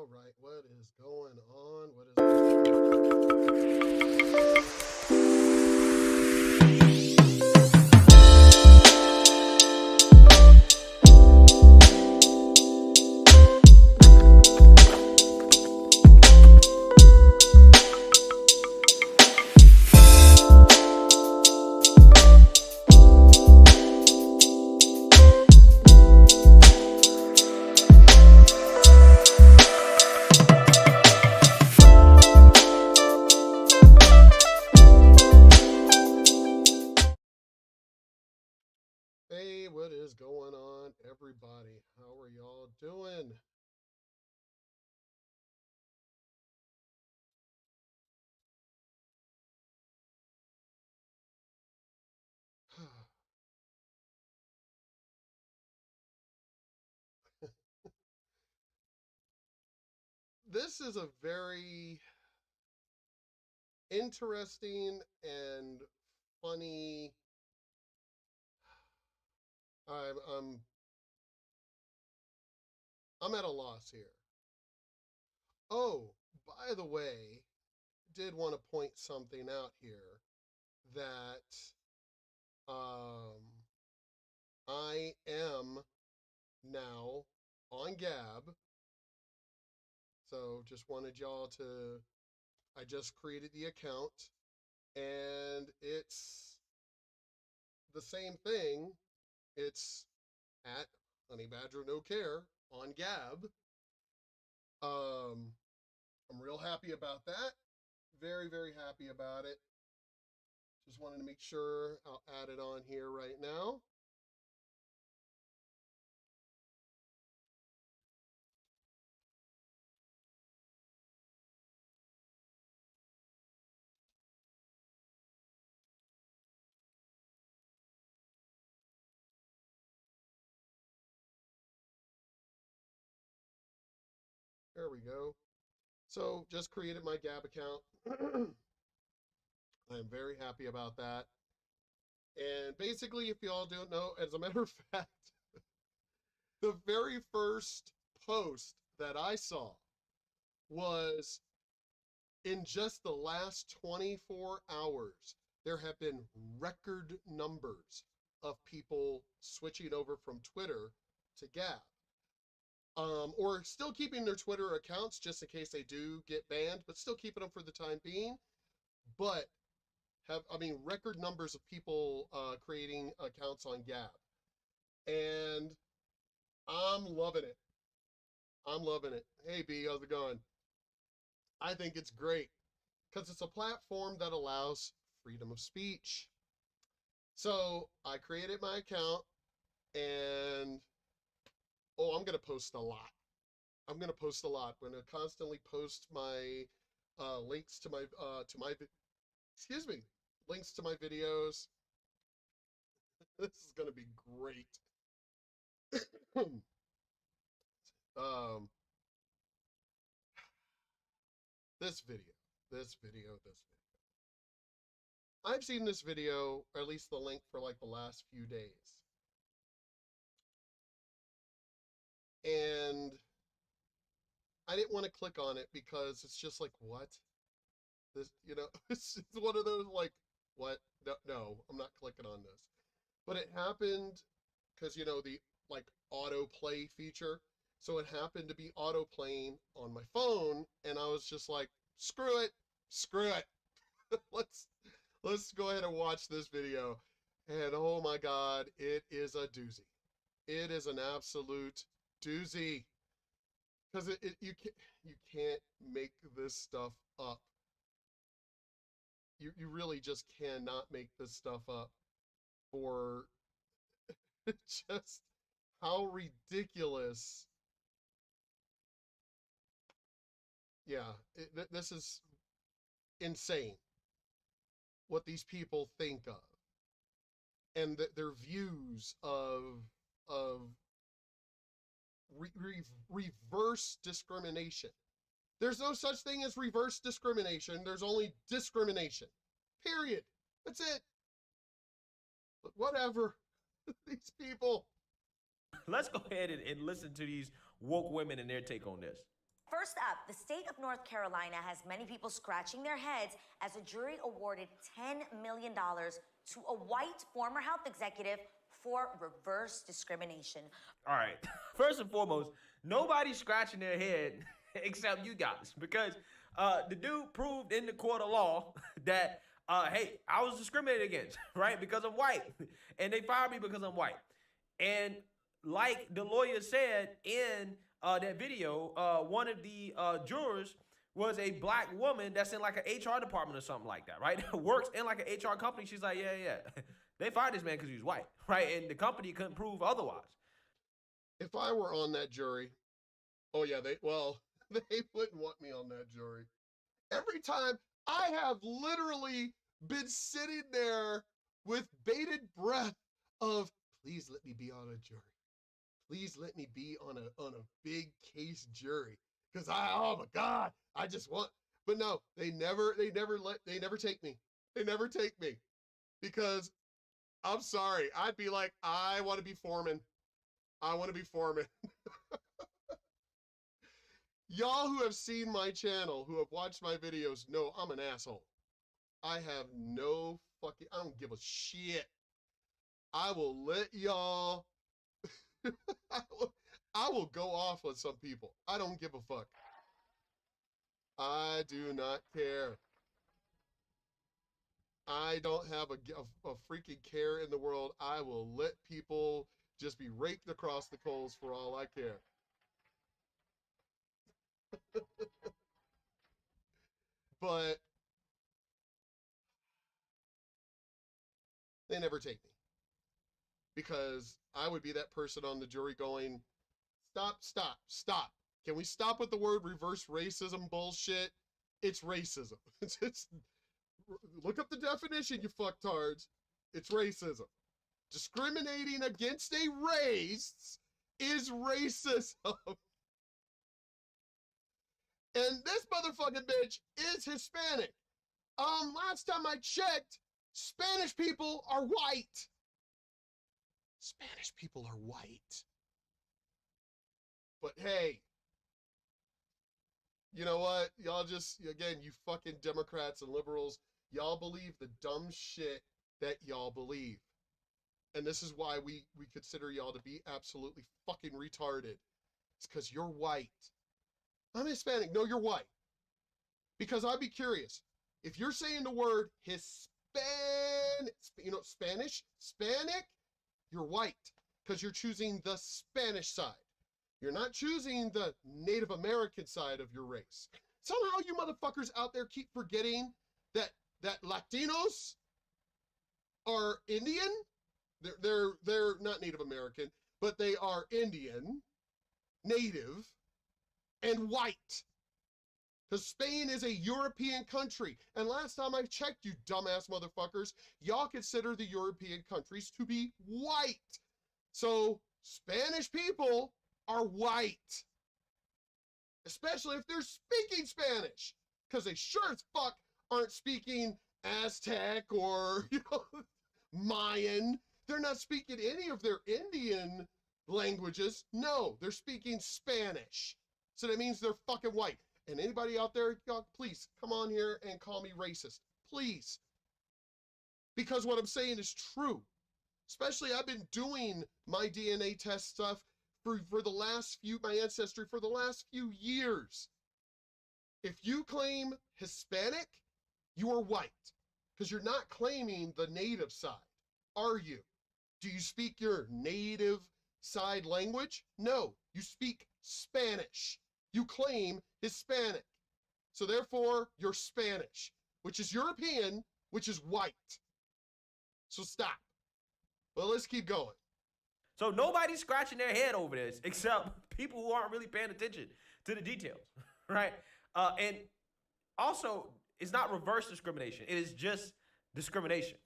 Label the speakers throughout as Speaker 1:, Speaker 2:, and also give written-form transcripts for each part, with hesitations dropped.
Speaker 1: All right, what is going on? What is going on? Hey, what is going on, everybody? How are y'all doing? This is a very interesting and funny. I'm I'm I'm at a loss here. Oh, by the way, did want to point something out here that um I am now on Gab. So just wanted y'all to I just created the account and it's the same thing. It's at Honey Badger No Care on Gab. Um, I'm real happy about that. Very, very happy about it. Just wanted to make sure I'll add it on here right now. There we go. So just created my Gab account. I am very happy about that. And basically, if y'all don't know, as a matter of fact, the very first post that I saw was in just the last 24 hours, there have been record numbers of people switching over from Twitter to Gab. Or still keeping their Twitter accounts just in case they do get banned, but still keeping them for the time being. But record numbers of people creating accounts on Gab. And I'm loving it. I'm loving it. Hey, B, how's it going? I think it's great because it's a platform that allows freedom of speech. So I created my account and I'm gonna post a lot. I'm gonna post a lot. I'm gonna constantly post my links to my excuse me links to my videos. This is gonna be great. um, this video, this video, this video. I've seen this video, or at least the link for like the last few days, and I didn't want to click on it because it's just like what this, it's one of those like what no, no, I'm not clicking on this. But it happened because the like autoplay feature. So it happened to be auto playing on my phone, and I was just like, screw it, screw it. let's let's go ahead and watch this video. And oh my God, it is a doozy. It is an absolute doozy because you can't make this stuff up. You really just cannot make this stuff up for just how ridiculous. Yeah, this is insane what these people think of and their views of re- re- reverse discrimination. There's no such thing as reverse discrimination. There's only discrimination. Period. That's it. But whatever. These people.
Speaker 2: Let's go ahead and listen to these woke women and their take on this. First up, the state of North Carolina has many people scratching their heads as a jury awarded $10 million to a white former health executive for reverse discrimination.
Speaker 3: All right. First and foremost, nobody's scratching their head except you guys, because the dude proved in the court of law that, hey, I was discriminated against, right, because I'm white, and they fired me because I'm white. And like the lawyer said in that video, one of the jurors was a black woman that's in like an HR department or something like that, right? Works in like an HR company. She's like, yeah. They fired this man because he was white, right? And the company couldn't prove otherwise.
Speaker 1: If I were on that jury, oh yeah, they wouldn't want me on that jury. Every time I have literally been sitting there with bated breath of, please let me be on a jury. Please let me be on a big case jury. Cause oh my God, I just want, but no, they never take me. They never take me because I'm sorry. I'd be like, I want to be foreman. I want to be foreman. Y'all who have seen my channel, who have watched my videos, know I'm an asshole. I have no fucking, I don't give a shit. I will let y'all, I will go off on some people. I don't give a fuck. I do not care. I don't have a freaking care in the world. I will let people just be raked across the coals for all I care. But they never take me. Because I would be that person on the jury going, stop. Can we stop with the word reverse racism bullshit? It's racism. It's look up the definition, you fucktards. It's racism. Discriminating against a race is racism. And this motherfucking bitch is Hispanic. Last time I checked, Spanish people are white. Spanish people are white. But hey, you know what? Y'all just, again, you fucking Democrats and liberals, y'all believe the dumb shit that y'all believe. And this is why we consider y'all to be absolutely fucking retarded. It's because you're white. I'm Hispanic. No, you're white. Because I'd be curious. If you're saying the word Hispanic, Spanish, Hispanic, you're white. Because you're choosing the Spanish side. You're not choosing the Native American side of your race. Somehow you motherfuckers out there keep forgetting that Latinos are Indian. They're not Native American, but they are Indian, Native, and white. Because Spain is a European country. And last time I checked, you dumbass motherfuckers, y'all consider the European countries to be white. So Spanish people are white. Especially if they're speaking Spanish. Because they sure as fuck aren't speaking Aztec or, Mayan. They're not speaking any of their Indian languages. No, they're speaking Spanish. So that means they're fucking white. And anybody out there, please come on here and call me racist. Please. Because what I'm saying is true. Especially I've been doing my DNA test stuff for the last few, my ancestry for the last few years. If you claim Hispanic, you are white. Because you're not claiming the native side, are you? Do you speak your native side language? No, you speak Spanish. You claim Hispanic. So therefore, you're Spanish, which is European, which is white. So stop. Well, let's keep going.
Speaker 3: So nobody's scratching their head over this except people who aren't really paying attention to the details, right? And also, it's not reverse discrimination. It is just discrimination.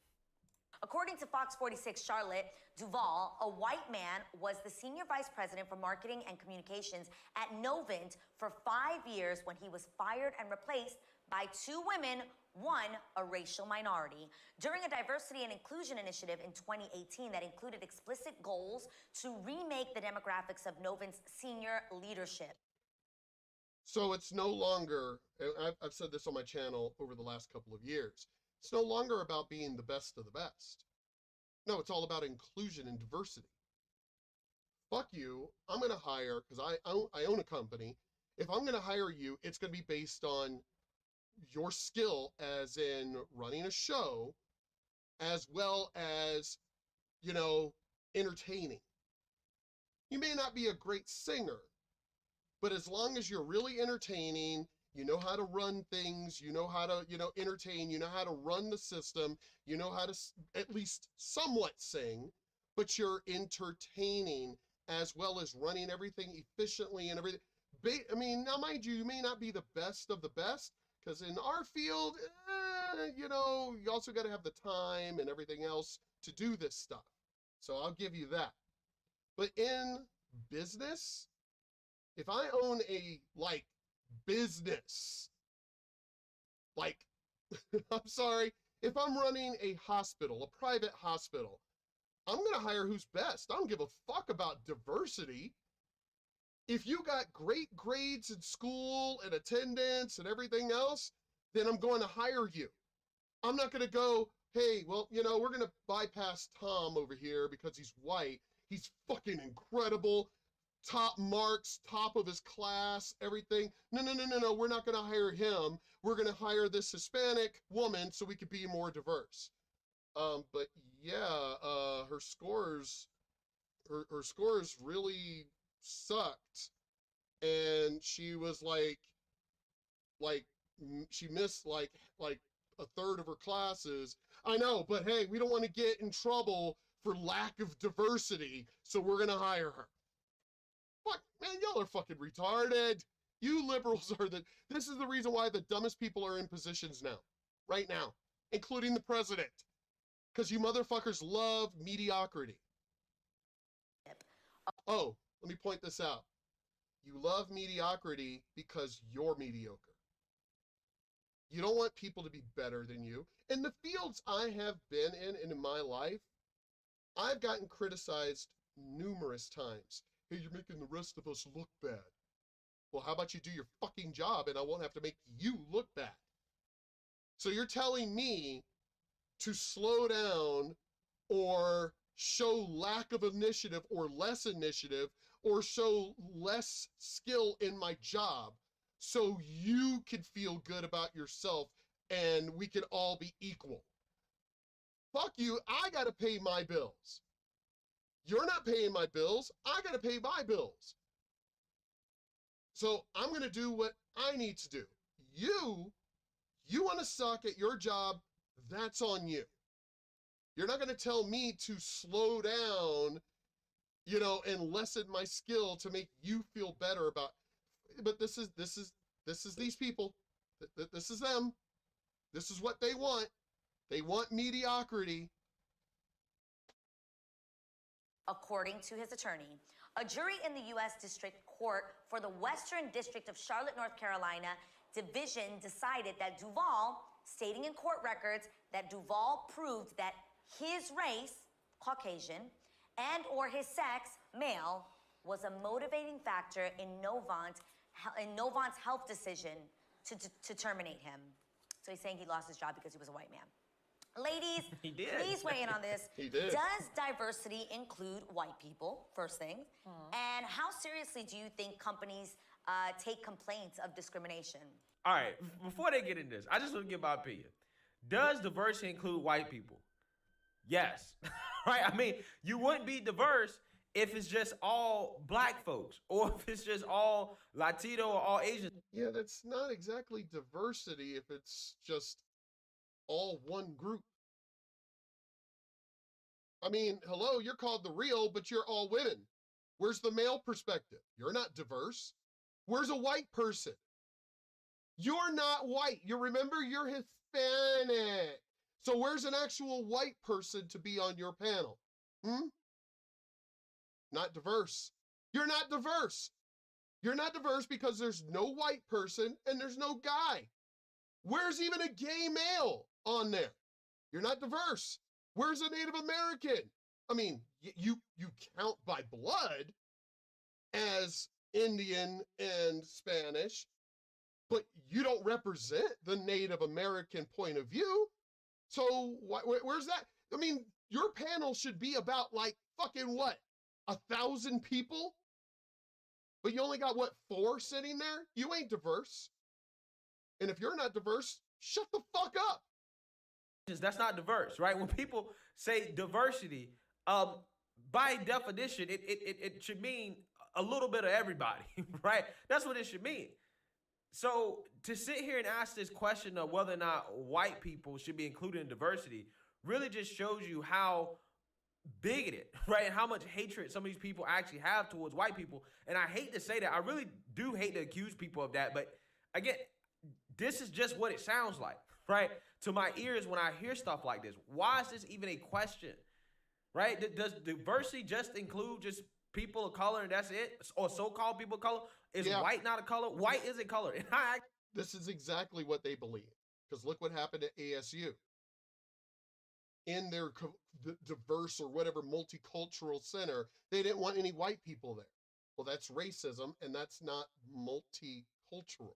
Speaker 2: According to Fox 46 Charlotte Duval, a white man was the senior vice president for marketing and communications at Novant for 5 years when he was fired and replaced by 2 women, one a racial minority. During a diversity and inclusion initiative in 2018 that included explicit goals to remake the demographics of Novant's senior leadership.
Speaker 1: So it's no longer, and I've said this on my channel over the last couple of years, it's no longer about being the best of the best. No, it's all about inclusion and diversity. Fuck you, I'm going to hire, because I own a company. If I'm going to hire you, it's going to be based on your skill as in running a show, as well as, you know, entertaining. You may not be a great singer, but as long as you're really entertaining, you know how to run things, you know how to, entertain, you know how to run the system, you know how to at least somewhat sing, but you're entertaining as well as running everything efficiently and everything. I mean, now mind you, you may not be the best of the best, because in our field, you also got to have the time and everything else to do this stuff. So I'll give you that. But in business, if I own a, business, I'm sorry, if I'm running a hospital, a private hospital, I'm going to hire who's best. I don't give a fuck about diversity. If you got great grades in school and attendance and everything else, then I'm going to hire you. I'm not going to go, hey, well, we're going to bypass Tom over here because he's white. He's fucking incredible. Top marks, top of his class, everything. No, we're not going to hire him. We're going to hire this Hispanic woman so we could be more diverse. But yeah, her scores really sucked. And she was like she missed like a third of her classes. I know, but hey, we don't want to get in trouble for lack of diversity, so we're going to hire her. Fuck, man, y'all are fucking retarded. You liberals are this is the reason why the dumbest people are in positions now, right now, including the president. Because you motherfuckers love mediocrity. Oh, let me point this out. You love mediocrity because you're mediocre. You don't want people to be better than you. In the fields I have been in my life, I've gotten criticized numerous times. Hey, you're making the rest of us look bad. Well, how about you do your fucking job and I won't have to make you look bad? So you're telling me to slow down or show lack of initiative or less initiative or show less skill in my job so you can feel good about yourself and we can all be equal. Fuck you, I gotta pay my bills. You're not paying my bills, I gotta pay my bills. So I'm gonna do what I need to do. You wanna suck at your job, that's on you. You're not gonna tell me to slow down, and lessen my skill to make you feel better about, but this is these people. This is them. This is what they want. They want mediocrity.
Speaker 2: According to his attorney, a jury in the U.S. District Court for the Western District of Charlotte, North Carolina Division decided that Duvall, stating in court records that Duvall proved that his race, Caucasian, and or his sex, male, was a motivating factor in Novant's health decision to terminate him. So he's saying he lost his job because he was a white man. Ladies, please weigh in on this.
Speaker 1: He did.
Speaker 2: Does diversity include white people, first thing? And how seriously do you think companies take complaints of discrimination?
Speaker 3: All right, before they get into this, I just want to give my opinion. Does diversity include white people? Yes. Right? I mean, you wouldn't be diverse if it's just all black folks or if it's just all Latino or all Asian.
Speaker 1: Yeah, that's not exactly diversity if it's just all one group. I mean, hello, you're called the real, but you're all women. Where's the male perspective? You're not diverse. Where's a white person? You're not white. You remember, you're Hispanic. So where's an actual white person to be on your panel? Not diverse. You're not diverse. You're not diverse because there's no white person and there's no guy. Where's even a gay male on there? You're not diverse. Where's a Native American? I mean, you count by blood as Indian and Spanish, but you don't represent the Native American point of view. So where's that? I mean, your panel should be about like fucking what? 1,000 people? But you only got what, 4 sitting there? You ain't diverse. And if you're not diverse, shut the fuck up.
Speaker 3: That's not diverse, right? When people say diversity, by definition, it should mean a little bit of everybody, right? That's what it should mean. So to sit here and ask this question of whether or not white people should be included in diversity really just shows you how bigoted, right? And how much hatred some of these people actually have towards white people. And I hate to say that. I really do hate to accuse people of that. But again, this is just what it sounds like, right? To my ears when I hear stuff like this. Why is this even a question, right? Does diversity just include just people of color and that's it? Or so-called people of color? Is white not a color? White is a color. And
Speaker 1: this is exactly what they believe. Because look what happened at ASU. In their diverse or whatever multicultural center, they didn't want any white people there. Well, that's racism, and that's not multicultural.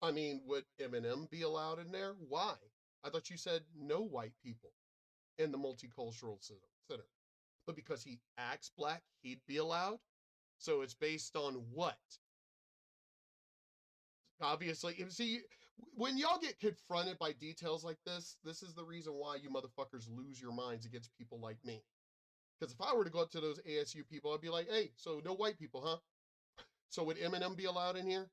Speaker 1: I mean, would Eminem be allowed in there? Why? I thought you said no white people in the multicultural center. But because he acts black, he'd be allowed? So it's based on what? Obviously, see, when y'all get confronted by details like this is the reason why you motherfuckers lose your minds against people like me. Because if I were to go up to those ASU people, I'd be like, hey, so no white people, huh? So would Eminem be allowed in here?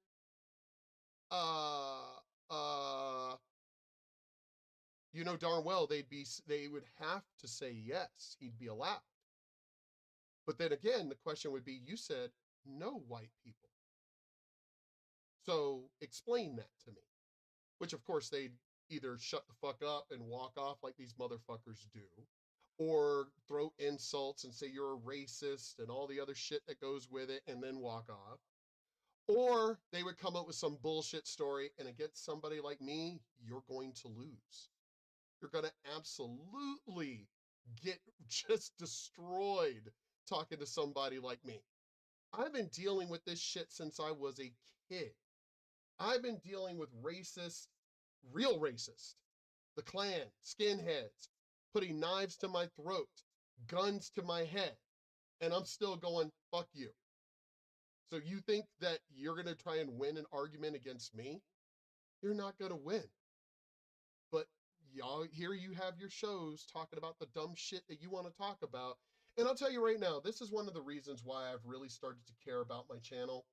Speaker 1: You know darn well they would have to say yes, he'd be allowed. But then again, the question would be, you said no white people. So explain that to me. Which of course they'd either shut the fuck up and walk off like these motherfuckers do, or throw insults and say you're a racist and all the other shit that goes with it and then walk off. Or they would come up with some bullshit story, and against somebody like me, you're going to lose. You're going to absolutely get just destroyed talking to somebody like me. I've been dealing with this shit since I was a kid. I've been dealing with racist, real racist, the Klan, skinheads, putting knives to my throat, guns to my head, and I'm still going, fuck you. So you think that you're going to try and win an argument against me? You're not going to win. But y'all, here you have your shows talking about the dumb shit that you want to talk about. And I'll tell you right now, this is one of the reasons why I've really started to care about my channel,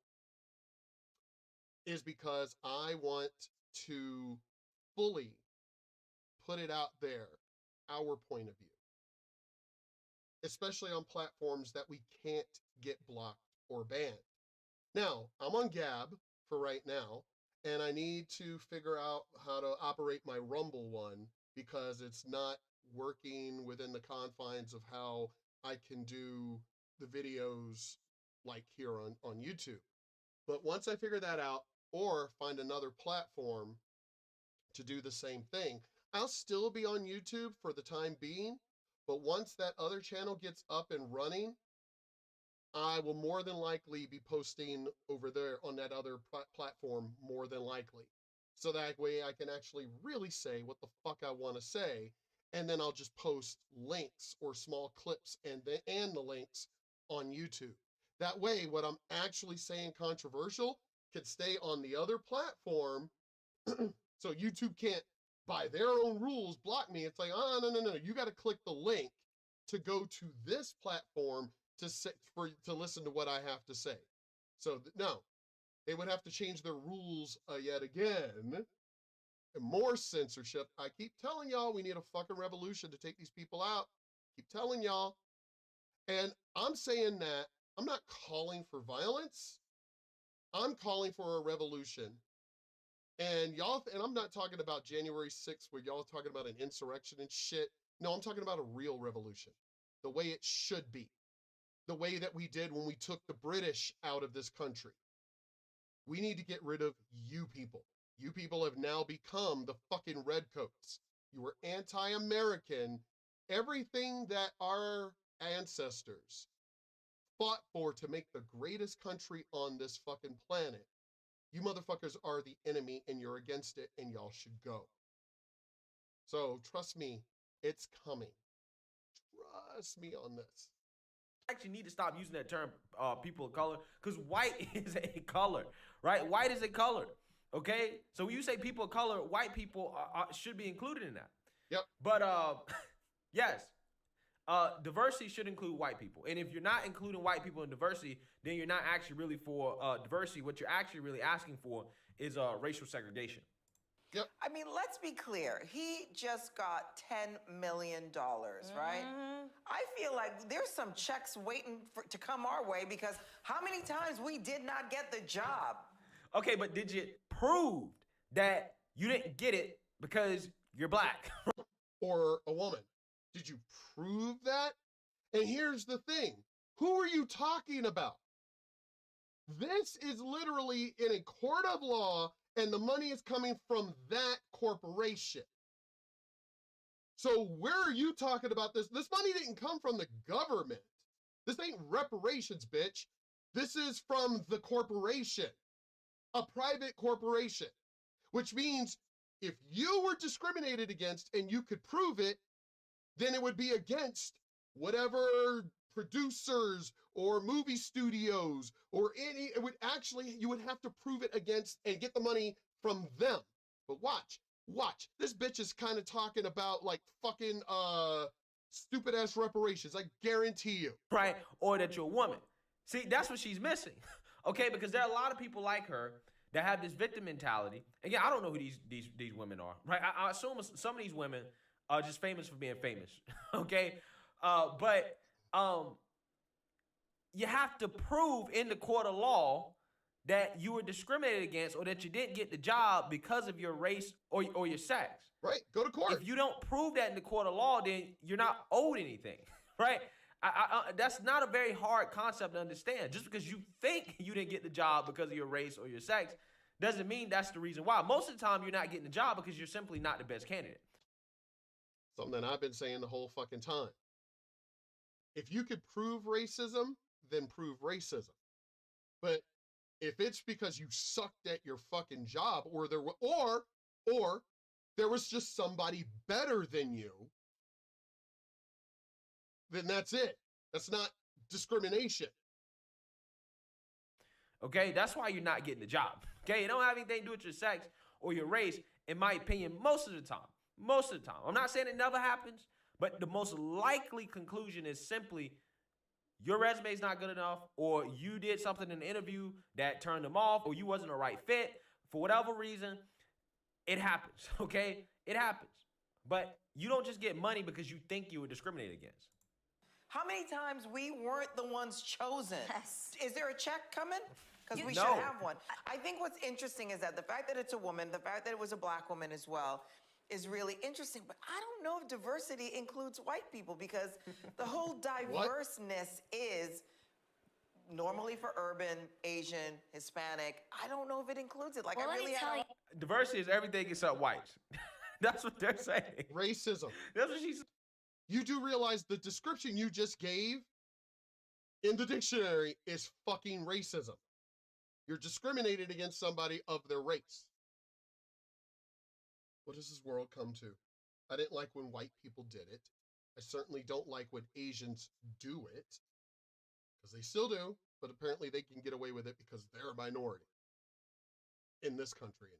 Speaker 1: is because I want to fully put it out there, our point of view, especially on platforms that we can't get blocked or banned. Now, I'm on Gab for right now, and I need to figure out how to operate my Rumble one because it's not working within the confines of how I can do the videos like here on YouTube. But once I figure that out, or find another platform to do the same thing, I'll still be on YouTube for the time being, but once that other channel gets up and running, I will more than likely be posting over there on that other platform more than likely. So that way I can actually really say what the fuck I want to say, and then I'll just post links or small clips and the links on YouTube. That way, what I'm actually saying controversial can stay on the other platform, so YouTube can't, by their own rules, block me. It's like, oh, no, you got to click the link to go to this platform to listen to what I have to say. So no, they would have to change their rules yet again. And more censorship. I keep telling y'all we need a fucking revolution to take these people out. Keep telling y'all. And I'm saying that I'm not calling for violence. I'm calling for a revolution. And y'all, and I'm not talking about January 6th where y'all talking about an insurrection and shit. No, I'm talking about a real revolution. The way it should be. The way that we did when we took the British out of this country. We need to get rid of you people. You people have now become the fucking redcoats. You were anti-American. Everything that our ancestors fought for to make the greatest country on this fucking planet, you motherfuckers are the enemy and you're against it and y'all should go. So trust me, it's coming. Trust me on this.
Speaker 3: Actually need to stop using that term, people of color, because white is a color, right? White is a color, okay? So when you say people of color, white people should be included in that.
Speaker 1: Yep.
Speaker 3: But yes, diversity should include white people. And if you're not including white people in diversity, then you're not actually really for diversity. What you're actually really asking for is racial segregation.
Speaker 1: Yep.
Speaker 4: I mean, let's be clear. He just got $10 million, right? I feel like there's some checks waiting to come our way because how many times we did not get the job?
Speaker 3: Okay, but did you prove that you didn't get it because you're black?
Speaker 1: Or a woman. Did you prove that? And here's the thing. Who are you talking about? This is literally in a court of law, and the money is coming from that corporation. So where are you talking about this? This money didn't come from the government. This ain't reparations, bitch. This is from the corporation, a private corporation, which means if you were discriminated against and you could prove it, then it would be against whatever producers or movie studios or any, it would actually, you would have to prove it against and get the money from them. But watch, this bitch is kind of talking about like fucking stupid ass reparations, I guarantee you.
Speaker 3: Right? Or that you're a woman. See, that's what she's missing. Okay, because there are a lot of people like her that have this victim mentality. Again, I don't know who these women are, right? I assume some of these women are just famous for being famous. Okay? But you have to prove in the court of law that you were discriminated against or that you didn't get the job because of your race or your sex.
Speaker 1: Right, go to court.
Speaker 3: If you don't prove that in the court of law, then you're not owed anything, right? That's not a very hard concept to understand. Just because you think you didn't get the job because of your race or your sex doesn't mean that's the reason why. Most of the time, you're not getting the job because you're simply not the best candidate.
Speaker 1: Something that I've been saying the whole fucking time. If you could prove racism, then prove racism. But if it's because you sucked at your fucking job or there was just somebody better than you, then that's it. That's not discrimination.
Speaker 3: Okay, that's why you're not getting the job. Okay, it don't have anything to do with your sex or your race, in my opinion, most of the time. Most of the time. I'm not saying it never happens, but the most likely conclusion is simply your resume is not good enough, or you did something in the interview that turned them off, or you wasn't the right fit. For whatever reason, it happens, okay? It happens. But you don't just get money because you think you were discriminated against.
Speaker 4: How many times we weren't the ones chosen?
Speaker 2: Yes.
Speaker 4: Is there a check coming? Because we
Speaker 3: No.
Speaker 4: should have one. I think what's interesting is that the fact that it's a woman, the fact that it was a black woman as well, is really interesting. But I don't know if diversity includes white people because the whole diverseness is normally for urban, Asian, Hispanic. I don't know if it includes it. Like,
Speaker 2: Well,
Speaker 4: I
Speaker 2: let
Speaker 4: really
Speaker 2: me tell you.
Speaker 3: Diversity is everything except whites. That's what they're saying.
Speaker 1: Racism.
Speaker 3: That's what she's saying.
Speaker 1: You do realize the description you just gave in the dictionary is fucking racism. You're discriminated against somebody of their race. What does this world come to? I didn't like when white people did it. I certainly don't like when Asians do it, because they still do, but apparently they can get away with it because they're a minority in this country anyway.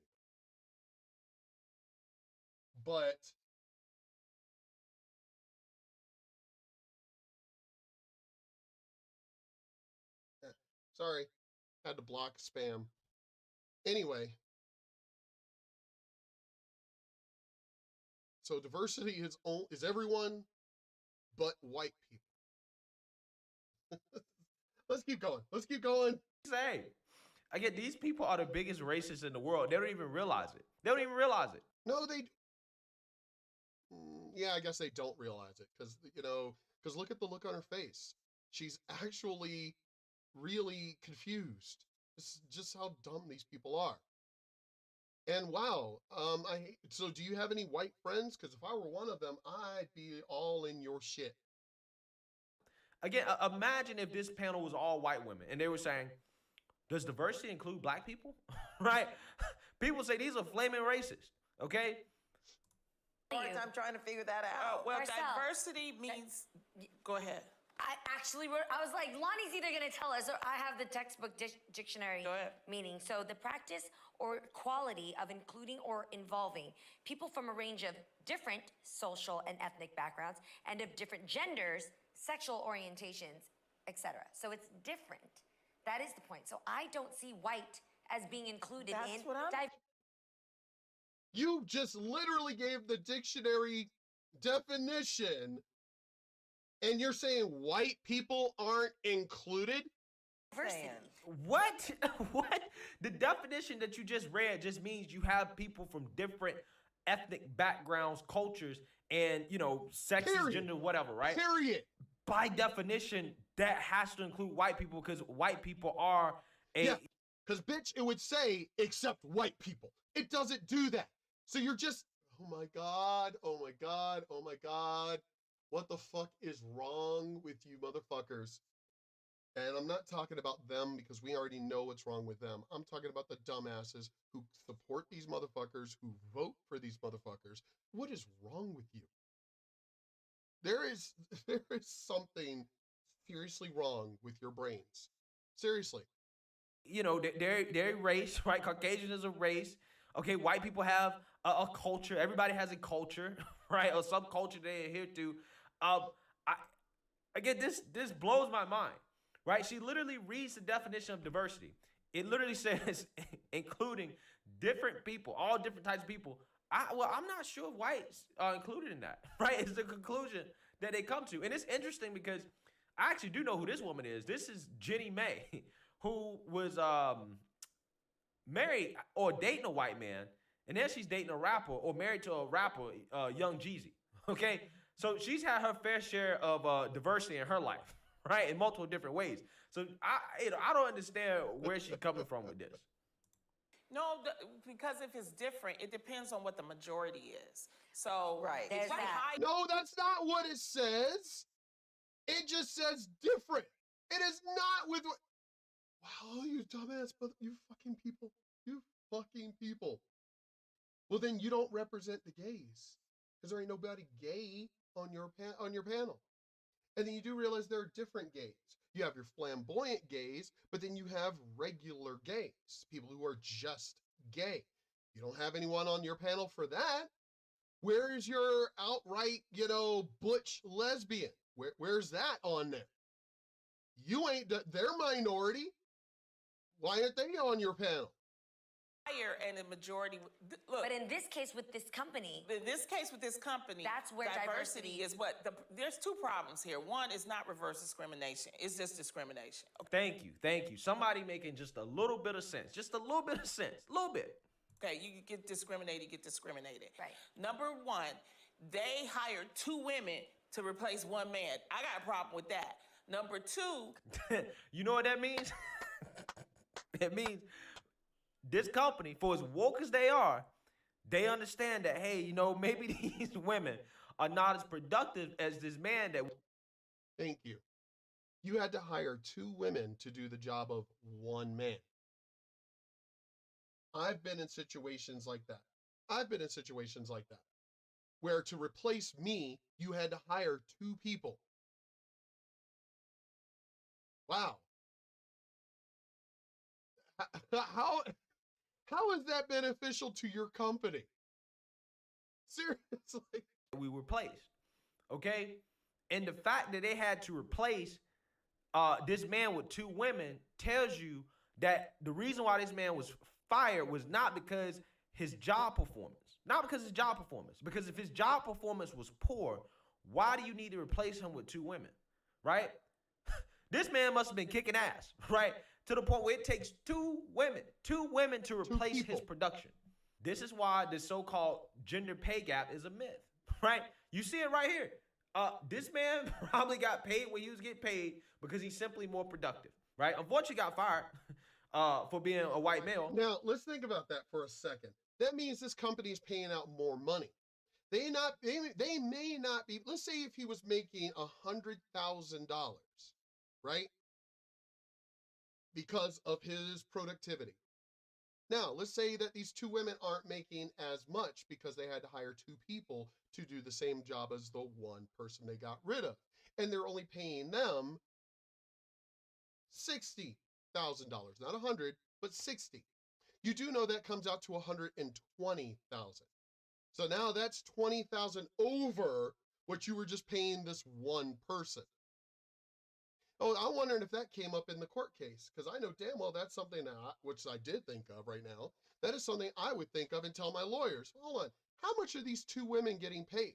Speaker 1: But sorry, had to block spam. Anyway, so diversity is everyone but white people. Let's keep going. Let's keep going.
Speaker 3: Saying. Again, these people are the biggest racists in the world. They don't even realize it. They don't even realize it.
Speaker 1: No, yeah, I guess they don't realize it because, because look at the look on her face. She's actually really confused. This is just how dumb these people are. And wow, so do you have any white friends? Because if I were one of them, I'd be all in your shit.
Speaker 3: again, imagine if this panel was all white women and they were saying, does diversity include black people? Right? People say these are flaming racist. Okay?
Speaker 4: Hard time trying to figure that
Speaker 5: Oh,
Speaker 4: out.
Speaker 5: well,
Speaker 2: Marcel.
Speaker 5: diversity means. Go ahead.
Speaker 2: I was like, Lonnie's either going to tell us, or I have the textbook dictionary
Speaker 5: Go ahead.
Speaker 2: meaning. So the practice or quality of including or involving people from a range of different social and ethnic backgrounds and of different genders, sexual orientations, etc. So it's different. That is the point. So I don't see white as being included
Speaker 4: That's
Speaker 2: in
Speaker 4: what I'm-
Speaker 1: You just literally gave the dictionary definition, and you're saying white people aren't included?
Speaker 2: diversity.
Speaker 3: What? What? The definition that you just read just means you have people from different ethnic backgrounds, cultures, and, you know, sexes,
Speaker 1: Period.
Speaker 3: gender, whatever, right?
Speaker 1: Period.
Speaker 3: By definition, that has to include white people because white people are a.
Speaker 1: Yeah, because bitch, it would say except white people. It doesn't do that. So you're just, oh my God, oh my God, oh my God. What the fuck is wrong with you motherfuckers? And I'm not talking about them because we already know what's wrong with them. I'm talking about the dumbasses who support these motherfuckers, who vote for these motherfuckers. What is wrong with you? There is something seriously wrong with your brains. Seriously.
Speaker 3: You know, they're a race, right? Caucasian is a race. Okay, white people have a culture. Everybody has a culture, right? Or some culture they adhere to. Again, this blows my mind, right? She literally reads the definition of diversity. It literally says including different people, all different types of people. I'm not sure if whites are included in that, right? It's the conclusion that they come to. And it's interesting because I actually do know who this woman is. This is Jenny May, who was married or dating a white man, and then she's dating a rapper or married to a rapper, Young Jeezy. Okay, so she's had her fair share of diversity in her life, right, in multiple different ways. So I don't understand where she's coming from with this.
Speaker 5: No, because if it's different, it depends on what the majority is. So,
Speaker 4: Right.
Speaker 5: if
Speaker 2: There's
Speaker 5: you
Speaker 2: that.
Speaker 5: hide-
Speaker 1: No, that's not what it says. It just says different. It is not with what. Wow, you dumbass, but you fucking people. You fucking people. Well, then you don't represent the gays, because there ain't nobody gay on your panel. And then you do realize there are different gays. You have your flamboyant gays, but then you have regular gays, people who are just gay. You don't have anyone on your panel for that. Where is your outright, butch lesbian? Where's that on there? You ain't, they're minority. Why aren't they on your panel?
Speaker 5: higher and the majority. Look,
Speaker 2: But in this case with this company,
Speaker 5: in this case with this company,
Speaker 2: That's where diversity-
Speaker 5: is what there's two problems here. One is not reverse discrimination; it's just discrimination.
Speaker 3: Thank you. Somebody making just a little bit of sense. Just a little bit of sense. A little bit.
Speaker 5: Okay, you get discriminated,
Speaker 2: Right.
Speaker 5: Number one, they hired two women to replace one man. I got a problem with that. Number two,
Speaker 3: You know what that means? It means this company, for as woke as they are, they understand that, hey, maybe these women are not as productive as this man that.
Speaker 1: Thank you. You had to hire two women to do the job of one man. I've been in situations like that. Where to replace me, you had to hire two people. Wow. How is that beneficial to your company? Seriously.
Speaker 3: We replaced, okay? And the fact that they had to replace this man with two women tells you that the reason why this man was fired was not because his job performance. Not because his job performance. Because if his job performance was poor, why do you need to replace him with two women, right? This man must have been kicking ass, right? To the point where it takes two women to replace his production. This is why the so-called gender pay gap is a myth, right? You see it right here. This man probably got paid what he was getting paid because he's simply more productive, right? Unfortunately, got fired for being a white male.
Speaker 1: Now, let's think about that for a second. That means this company is paying out more money. They may not be, let's say if he was making $100,000, right? Because of his productivity. Now, let's say that these two women aren't making as much because they had to hire two people to do the same job as the one person they got rid of. And they're only paying them $60,000, not 100, but 60. You do know that comes out to 120,000. So now that's 20,000 over what you were just paying this one person. Oh, I'm wondering if that came up in the court case, because I know damn well that's something that which I did think of right now. That is something I would think of and tell my lawyers. Hold on, how much are these two women getting paid?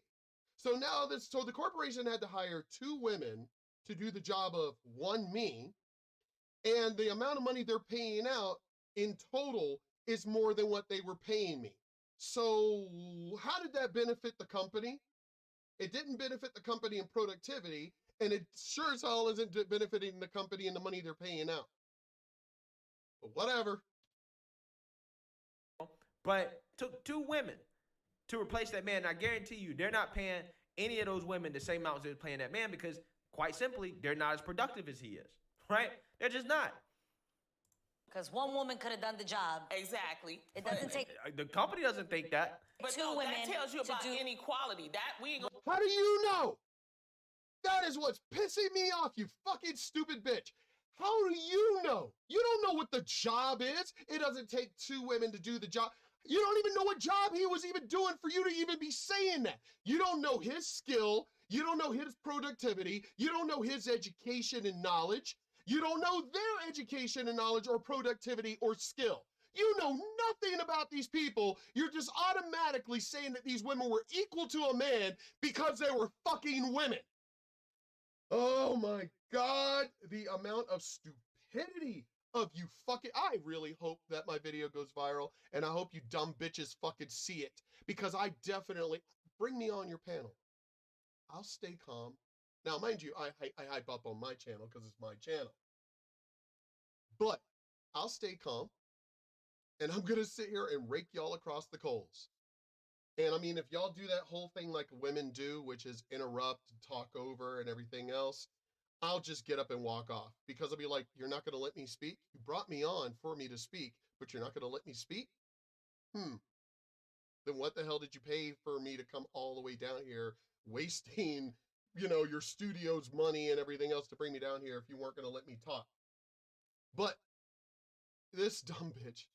Speaker 1: So now so the corporation had to hire two women to do the job of one me, and the amount of money they're paying out in total is more than what they were paying me. So how did that benefit the company? It didn't benefit the company in productivity, and it sure as hell isn't benefiting the company in the money they're paying out. But whatever.
Speaker 3: But took two women to replace that man. I guarantee you, they're not paying any of those women the same amount they're paying that man because, quite simply, they're not as productive as he is, right? They're just not.
Speaker 2: Because one woman could have done the job.
Speaker 5: Exactly.
Speaker 2: It doesn't take
Speaker 3: The company doesn't think that.
Speaker 5: But
Speaker 2: two
Speaker 5: no,
Speaker 2: women
Speaker 5: that tells you
Speaker 2: to
Speaker 5: about
Speaker 2: do-
Speaker 5: inequality. That we ain't gonna.
Speaker 1: How do you know? That is what's pissing me off, you fucking stupid bitch. How do you know? You don't know what the job is. It doesn't take two women to do the job. You don't even know what job he was even doing for you to even be saying that. You don't know his skill. You don't know his productivity. You don't know his education and knowledge. You don't know their education and knowledge or productivity or skill. You know nothing about these people. You're just automatically saying that these women were equal to a man because they were fucking women. Oh my God, the amount of stupidity of you fucking, I really hope that my video goes viral, and I hope you dumb bitches fucking see it, because I definitely, bring me on your panel. I'll stay calm. Now, mind you, I hype up on my channel because it's my channel. But I'll stay calm, and I'm gonna sit here and rake y'all across the coals. And I mean, if y'all do that whole thing like women do, which is interrupt, talk over, and everything else, I'll just get up and walk off, because I'll be like, you're not gonna let me speak? You brought me on for me to speak, but you're not gonna let me speak? Then what the hell did you pay for me to come all the way down here, wasting, your studio's money and everything else to bring me down here if you weren't gonna let me talk? But this dumb bitch,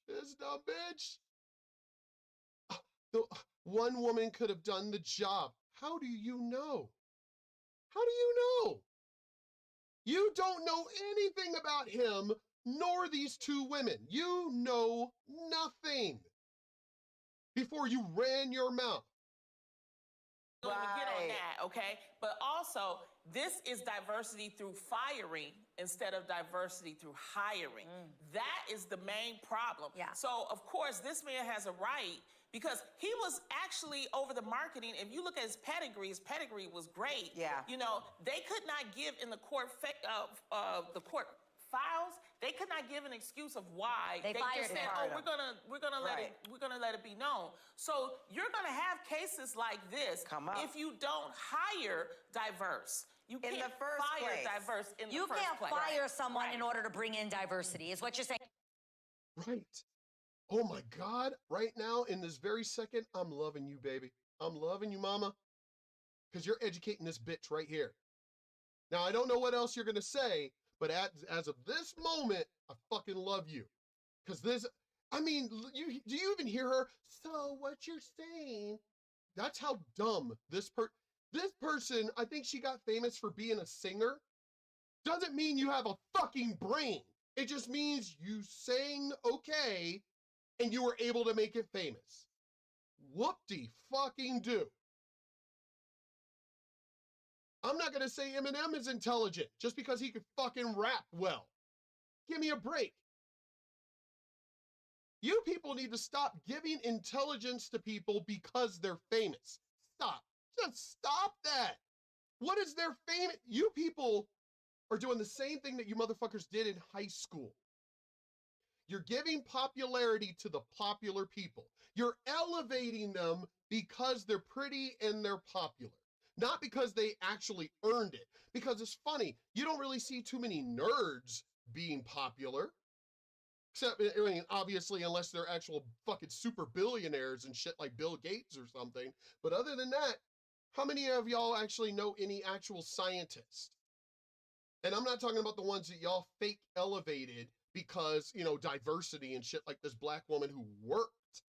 Speaker 1: the one woman could have done the job. How do you know? How do you know? You don't know anything about him, nor these two women. You know nothing before you ran your mouth.
Speaker 5: Don't even get on
Speaker 4: Right.
Speaker 5: that, okay? But also, this is diversity through firing instead of diversity through hiring. That is the main problem.
Speaker 2: Yeah.
Speaker 5: So, of course, this man has a right because he was actually over the marketing. If you look at his pedigree was great.
Speaker 4: Yeah.
Speaker 5: They could not give in the court files. They could not give an excuse of why.
Speaker 2: They fired
Speaker 5: just said,
Speaker 2: him.
Speaker 5: "Oh, we're gonna
Speaker 4: Right.
Speaker 5: let it be known." So you're gonna have cases like this
Speaker 4: Come up.
Speaker 5: if you don't hire diverse. You
Speaker 4: In
Speaker 5: can't
Speaker 4: the first
Speaker 5: fire
Speaker 4: place.
Speaker 5: diverse in
Speaker 2: You
Speaker 5: the first
Speaker 2: can't
Speaker 5: place.
Speaker 2: fire someone
Speaker 5: Right.
Speaker 2: in order to bring in diversity, is what you're saying.
Speaker 1: Right. Oh my God, right now, in this very second, I'm loving you, baby. I'm loving you, mama, because you're educating this bitch right here. Now, I don't know what else you're gonna say, but as of this moment, I fucking love you. Because do you even hear her? So what you're saying? That's how dumb this person, I think she got famous for being a singer. Doesn't mean you have a fucking brain. It just means you sang okay and you were able to make it famous. Whoop-de fucking do. I'm not gonna say Eminem is intelligent just because he could fucking rap well. Give me a break. You people need to stop giving intelligence to people because they're famous. Stop. Just stop that. What is their fame? You people are doing the same thing that you motherfuckers did in high school. You're giving popularity to the popular people. You're elevating them because they're pretty and they're popular. Not because they actually earned it. Because it's funny, you don't really see too many nerds being popular. Except, I mean, obviously, unless they're actual fucking super billionaires and shit like Bill Gates or something. But other than that, how many of y'all actually know any actual scientists? And I'm not talking about the ones that y'all fake elevated because, you know, diversity and shit like this black woman who worked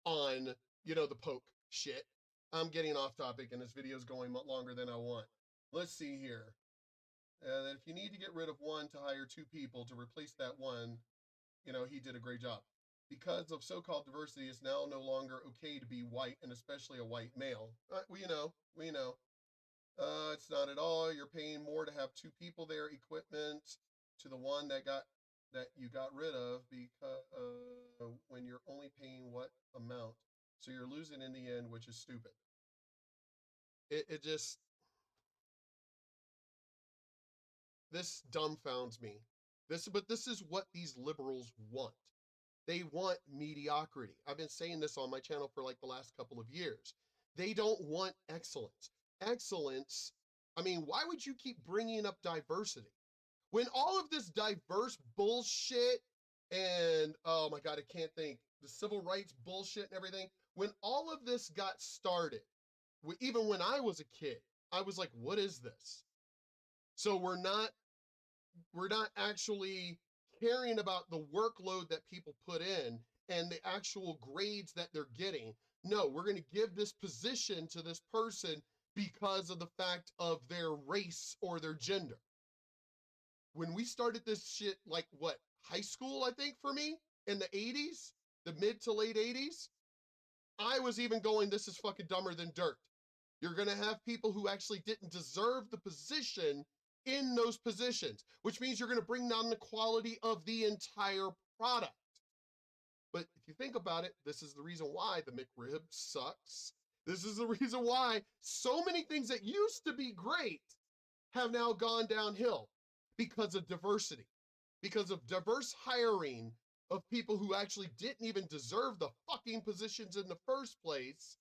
Speaker 1: on, you know, the poke shit. I'm getting off topic and this video is going longer than I want. Let's see here. That if you need to get rid of one to hire two people to replace that one, you know, he did a great job. Because of so-called diversity, it's now no longer okay to be white, and especially a white male. We know. It's not at all. You're paying more to have two people there, equipment to the one that you got rid of, because when you're only paying what amount, so you're losing in the end, which is stupid. It just, this dumbfounds me. But this is what these liberals want. They want mediocrity. I've been saying this on my channel for like the last couple of years. They don't want excellence. Excellence, I mean, why would you keep bringing up diversity? When all of this diverse bullshit and, oh my God, I can't think, the civil rights bullshit and everything, when all of this got started, even when I was a kid, I was like, what is this? So we're not actually caring about the workload that people put in and the actual grades that they're getting. No, we're going to give this position to this person because of the fact of their race or their gender. When we started this shit, like what, high school, I think for me, in the 80s, the mid to late 80s, I was even going, this is fucking dumber than dirt. You're gonna have people who actually didn't deserve the position in those positions, which means you're gonna bring down the quality of the entire product. But if you think about it, this is the reason why the McRib sucks. This is the reason why so many things that used to be great have now gone downhill because of diversity, because of diverse hiring of people who actually didn't even deserve the fucking positions in the first place.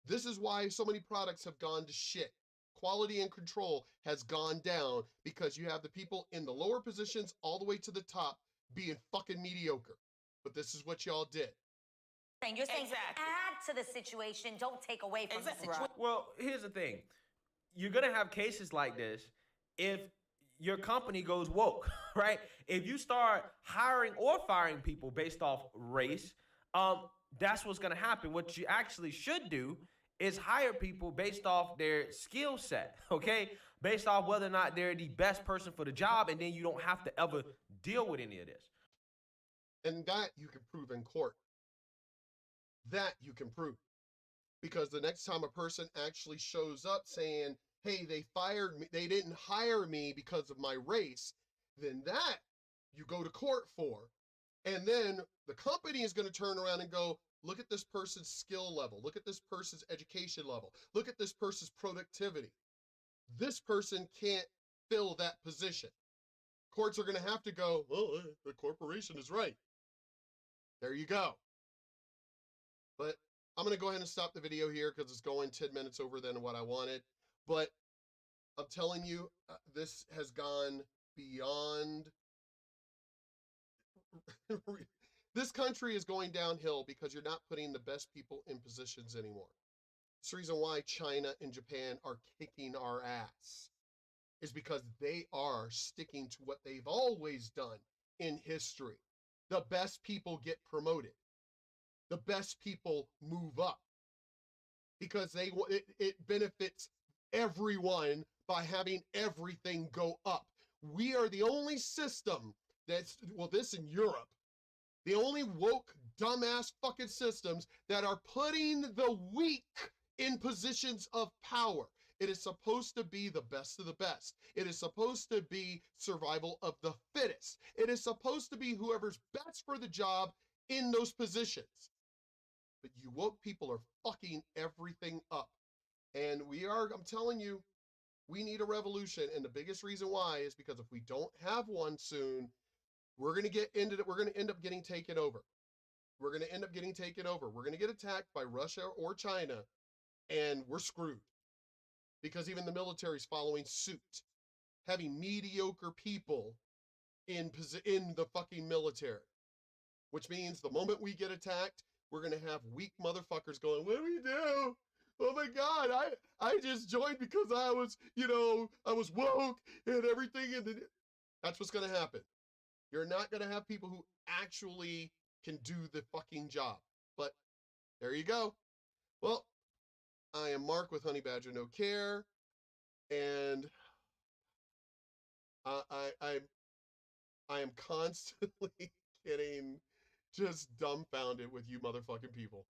Speaker 1: This is why so many products have gone to shit. Quality and control has gone down because you have the people in the lower positions all the way to the top being fucking mediocre. But this is what y'all did.
Speaker 2: You're saying
Speaker 5: Exactly.
Speaker 2: add to the situation, don't take away from the situation.
Speaker 3: Well, here's the thing. You're going to have cases like this if your company goes woke, right? If you start hiring or firing people based off race, that's what's going to happen. What you actually should do is hire people based off their skill set, okay? Based off whether or not they're the best person for the job, and then you don't have to ever deal with any of this.
Speaker 1: And that you can prove in court. That you can prove. Because the next time a person actually shows up saying, hey, they fired me, they didn't hire me because of my race, then that you go to court for. And then the company is going to turn around and go, look at this person's skill level. Look at this person's education level. Look at this person's productivity. This person can't fill that position. Courts are going to have to go, well, the corporation is right. There you go. But I'm going to go ahead and stop the video here because it's going 10 minutes over than what I wanted. But I'm telling you, this has gone beyond. This country is going downhill because you're not putting the best people in positions anymore. It's the reason why China and Japan are kicking our ass, is because they are sticking to what they've always done in history. The best people get promoted. The best people move up because it benefits everyone by having everything go up. We are the only system that's, well, this in Europe, the only woke, dumbass fucking systems that are putting the weak in positions of power. It is supposed to be the best of the best. It is supposed to be survival of the fittest. It is supposed to be whoever's best for the job in those positions. But you woke people are fucking everything up. And I'm telling you, we need a revolution. And the biggest reason why is because if we don't have one soon, we're going to end up getting taken over. We're going to end up getting taken over. We're going to get attacked by Russia or China, and we're screwed. Because even the military's following suit, having mediocre people in the fucking military. Which means the moment we get attacked, we're gonna have weak motherfuckers going, what do we do? Oh my God, I just joined because I was, I was woke and everything, and that's what's gonna happen. You're not gonna have people who actually can do the fucking job. But there you go. Well, I am Mark with Honey Badger No Care, and I am constantly getting just dumbfounded with you motherfucking people.